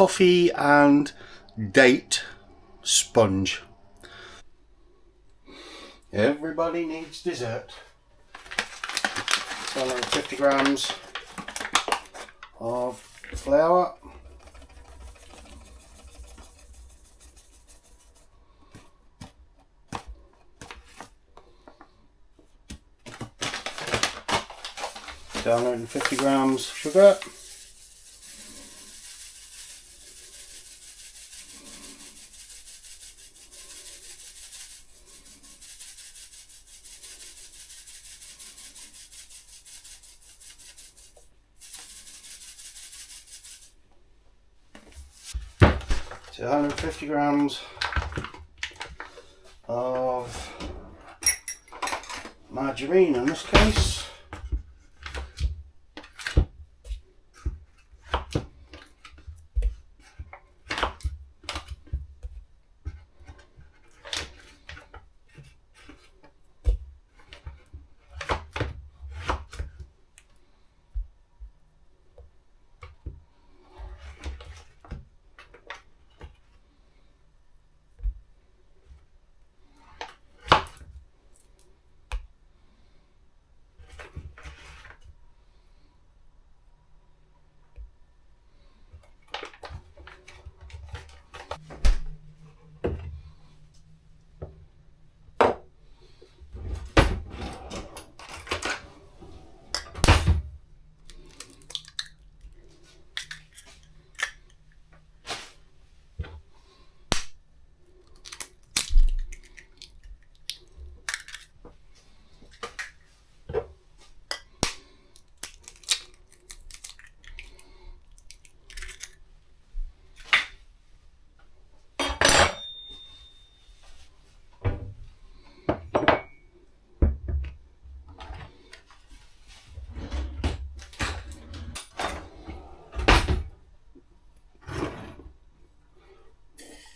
coffee and date sponge. Everybody needs dessert. 250 grams of flour. So 150 grams sugar. So 150 grams of margarine in this case.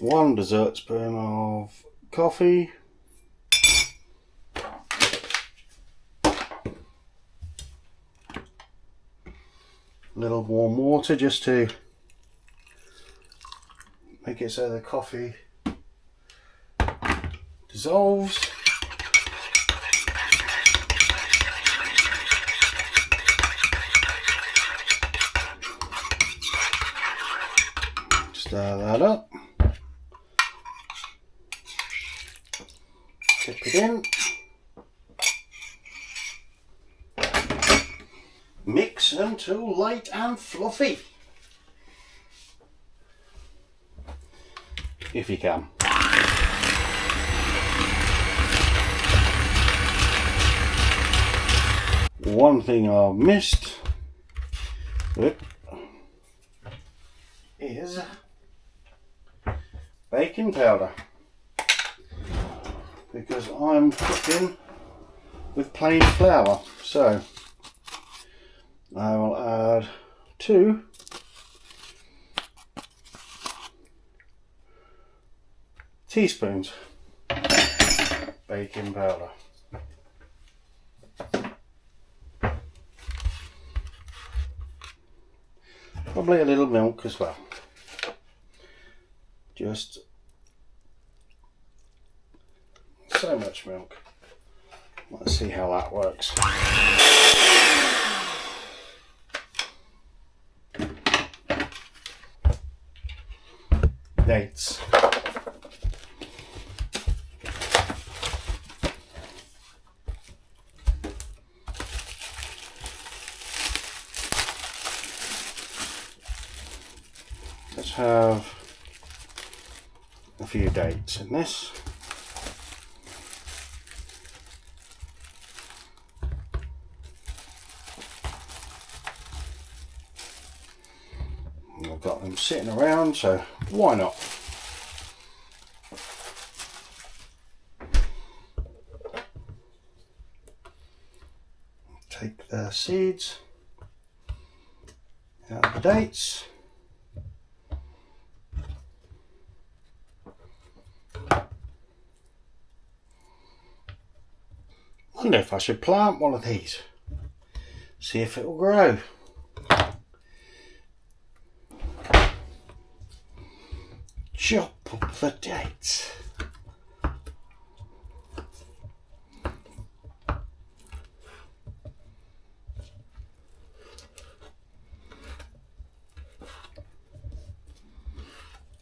One dessert spoon of coffee, a little warm water just to make it so the coffee dissolves. Stir that up. Dip it in. Mix until light and fluffy. If you can. One thing I've missed is baking powder, because I'm cooking with plain flour. So I will add 2 teaspoons baking powder. Probably a little milk as well. Just so much milk. Let's see how that works. Dates. Let's have a few dates in this. I've got them sitting around, so why not? Take the seeds out of the dates. Wonder if I should plant one of these, see if it will grow. chop up the dates.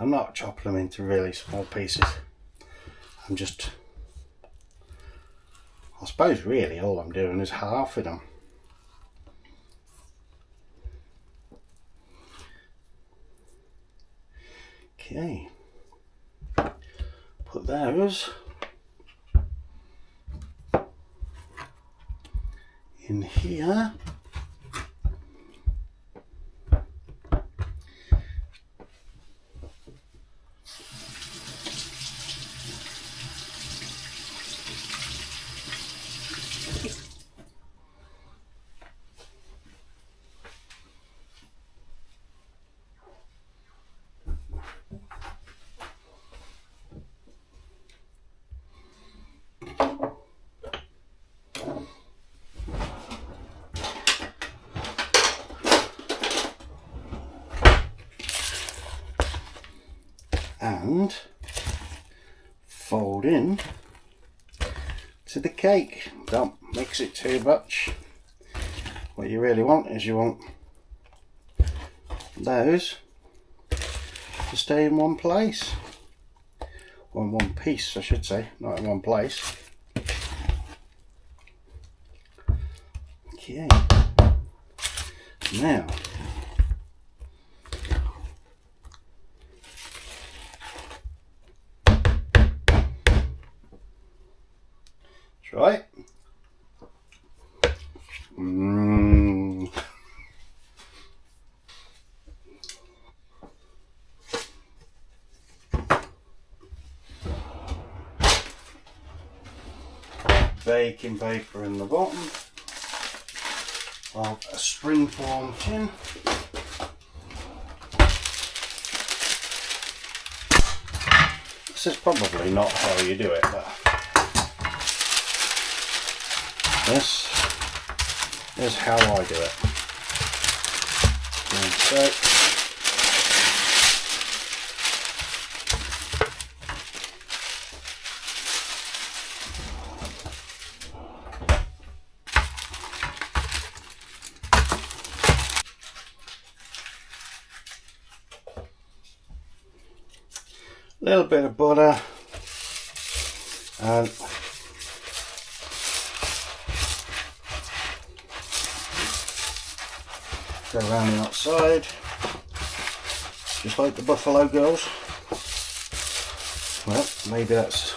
I'm not chopping them into really small pieces. I'm just, I suppose really all I'm doing is halving them. Okay, put those in here. And fold in to the cake. Don't mix it too much. What you really want is you want those to stay in one place, or in one piece I should say, not in one place. Okay, now try it. Baking paper in the bottom of a springform tin. This is probably not how you do it, but this is how I do it. And so a little bit of butter and go around the outside just like the Buffalo Girls. Well, maybe that's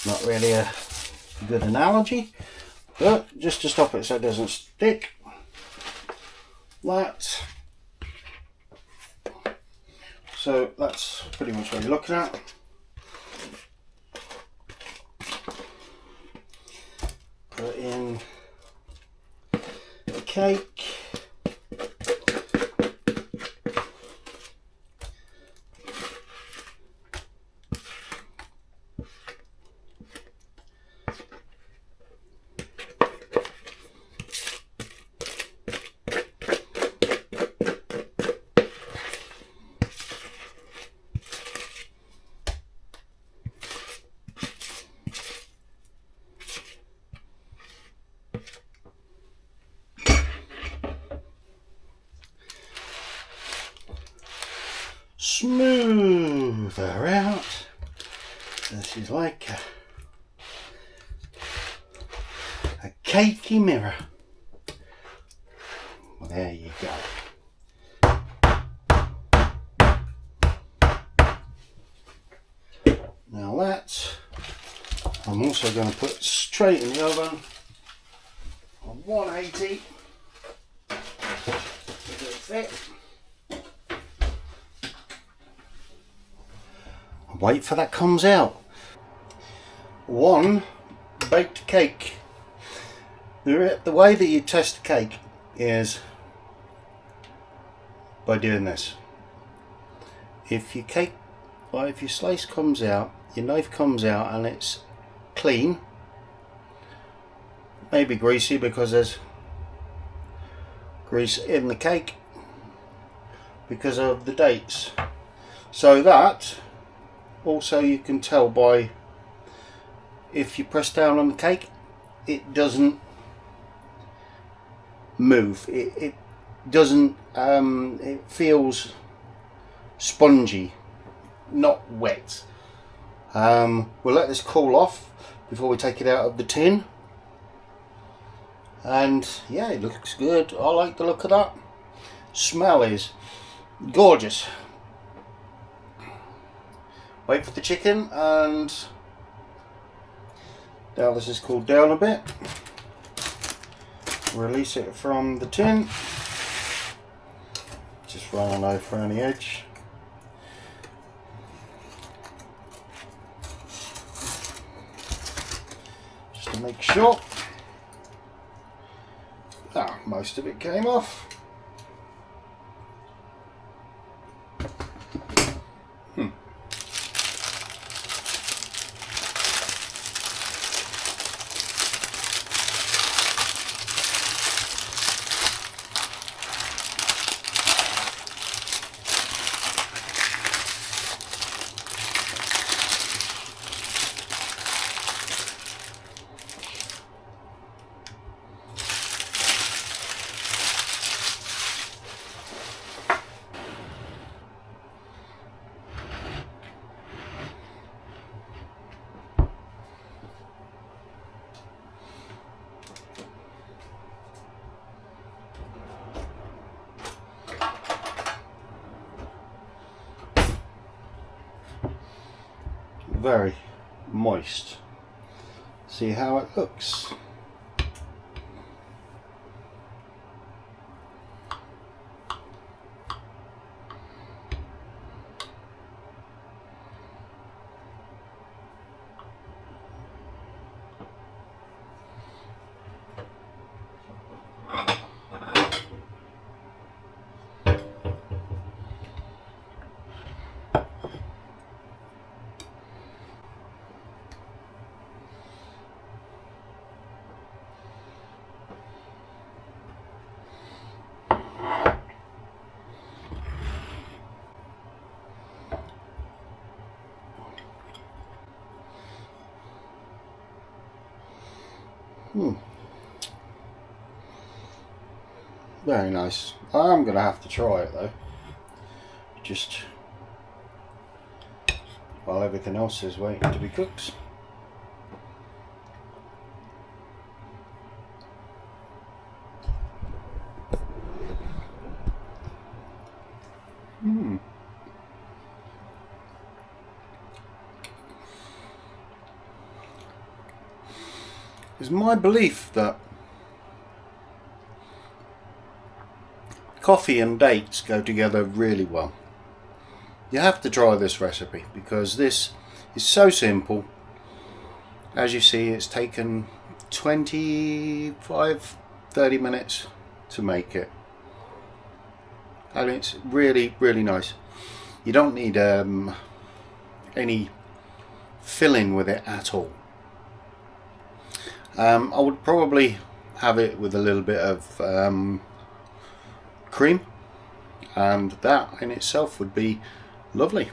not really a good analogy, but just to stop it so it doesn't stick, that. So that's pretty much what you're looking at. Put in the cake. Smooth her out. This is like a cakey mirror. Well, there you go. Now that I'm also going to put straight in the oven on 180. Does it fit? Wait for that comes out. One baked cake. The way that you test a cake is by doing this. If your cake, or if your slice comes out, your knife comes out and it's clean, maybe greasy because there's grease in the cake because of the dates. So that also you can tell by, if you press down on the cake, it doesn't move. It doesn't. It feels spongy, not wet. We'll let this cool off before we take it out of the tin. And yeah, it looks good. I like the look of that. Smell is gorgeous. Wait for the chicken, and now this is cooled down a bit. Release it from the tin. Just run on over around the edge. Just to make sure. Ah, most of it came off. Very moist. See how it looks. Very nice. I'm going to have to try it though. Just while everything else is waiting to be cooked. It's my belief that coffee and dates go together really well. You have to try this recipe because this is so simple. As you see, it's taken 25-30 minutes to make it, and it's really nice. You don't need any filling with it at all. I would probably have it with a little bit of cream, and that in itself would be lovely.